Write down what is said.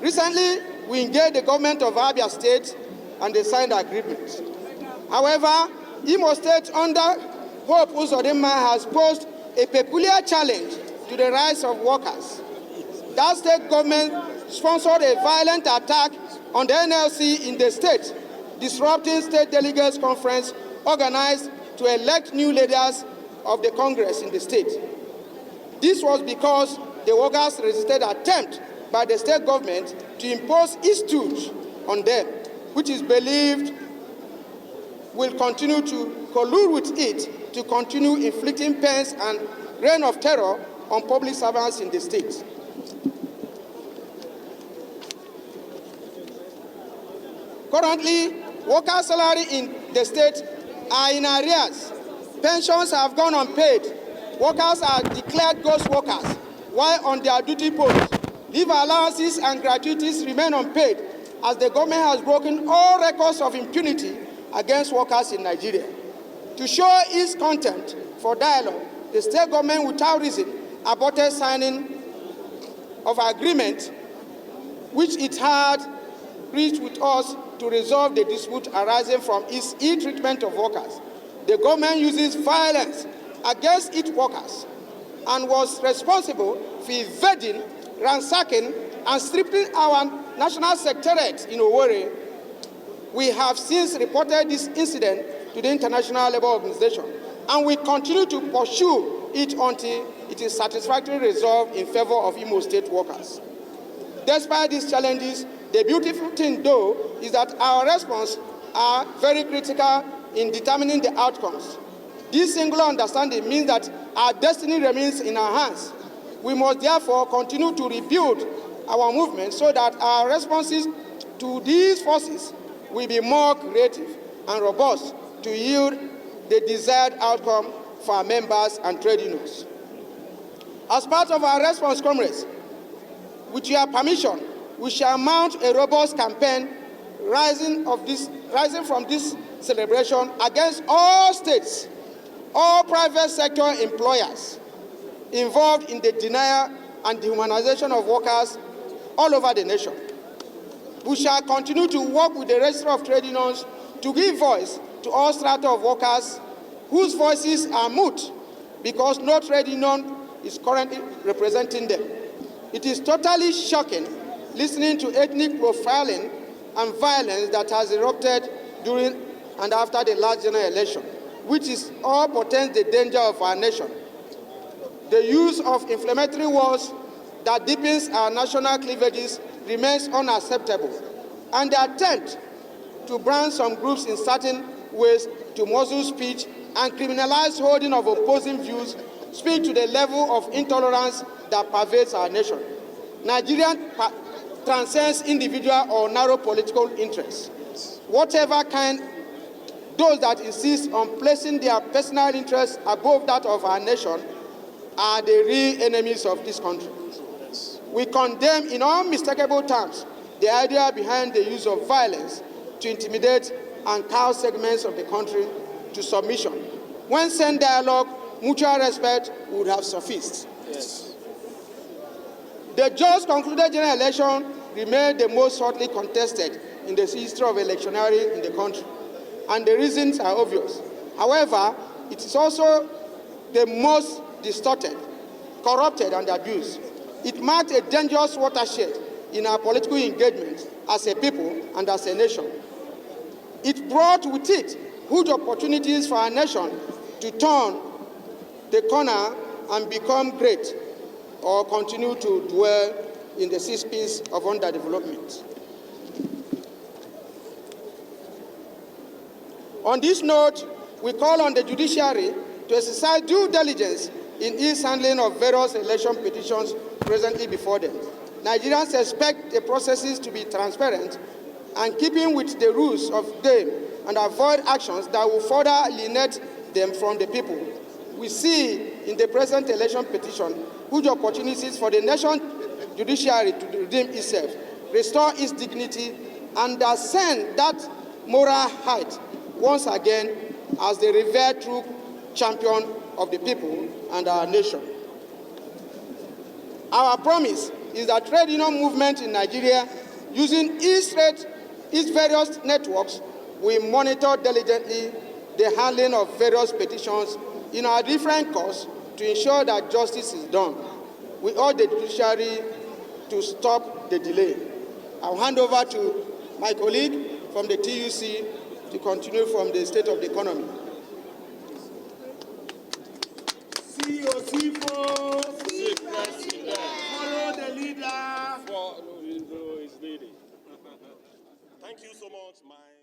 Recently, we engaged the government of Abia State and they signed agreement. However, Imo State under Hope Uzodinma has posed a peculiar challenge to the rights of workers. That state government sponsored a violent attack on the NLC in the state, disrupting state delegates conference organized to elect new leaders of the Congress in the state. This was because the workers resisted attempt by the state government to impose its stooge on them, which is believed will continue to collude with it to continue inflicting pains and reign of terror on public servants in the state. Currently, worker salary in the state are in arrears. Pensions have gone unpaid. Workers are declared ghost workers, while on their duty posts, leave allowances and gratuities remain unpaid, as the government has broken all records of impunity against workers in Nigeria. To show its contempt for dialogue, the state government, without reason, aborted signing of agreement which it had reached with us to resolve the dispute arising from its ill-treatment of workers. The government uses violence against its workers and was responsible for invading, ransacking, and stripping our national secretariat in Owerri. We have since reported this incident to the International Labour Organization, and we continue to pursue it until it is satisfactorily resolved in favor of Imo State workers. Despite these challenges, the beautiful thing, though, is that our response are very critical in determining the outcomes. This singular understanding means that our destiny remains in our hands. We must therefore continue to rebuild our movement so that our responses to these forces will be more creative and robust to yield the desired outcome for our members and trade unions. As part of our response, comrades, with your permission, we shall mount a robust campaign rising from this celebration against all states, all private sector employers involved in the denial and dehumanization of workers all over the nation. We shall continue to work with the Register of Trade Unions to give voice to all strata of workers whose voices are mute because no trade union is currently representing them. It is totally shocking listening to ethnic profiling and violence that has erupted during and after the last general election, which is all portends the danger of our nation. The use of inflammatory words that deepens our national cleavages remains unacceptable, and the attempt to brand some groups in certain ways to muzzle speech and criminalize holding of opposing views speak to the level of intolerance that pervades our nation. Nigeria transcends individual or narrow political interests. Whatever kind, those that insist on placing their personal interests above that of our nation are the real enemies of this country. We condemn in unmistakable terms the idea behind the use of violence to intimidate and cow segments of the country to submission. When sent dialogue, mutual respect would have sufficed. Yes. The just concluded general election remained the most hotly contested in the history of electioneering in the country, and the reasons are obvious. However, it is also the most distorted, corrupted, and abused. It marked a dangerous watershed in our political engagement as a people and as a nation. It brought with it huge opportunities for our nation to turn the corner and become great, or continue to dwell in the cesspit of underdevelopment. On this note, we call on the judiciary to exercise due diligence in its handling of various election petitions presently before them. Nigerians expect the processes to be transparent and keeping with the rules of the game and avoid actions that will further alienate them from the people. We see in the present election petition huge opportunities for the nation judiciary to redeem itself, restore its dignity, and ascend that moral height once again as the revered true champion of the people and our nation. Our promise is that trade union movement in Nigeria, using its various networks, we monitor diligently the handling of various petitions in our different courts to ensure that justice is done. We urge the judiciary to stop the delay. I'll hand over to my colleague from the TUC to continue from the state of the economy. Follow the leader. Follow his leading. Thank you so much, my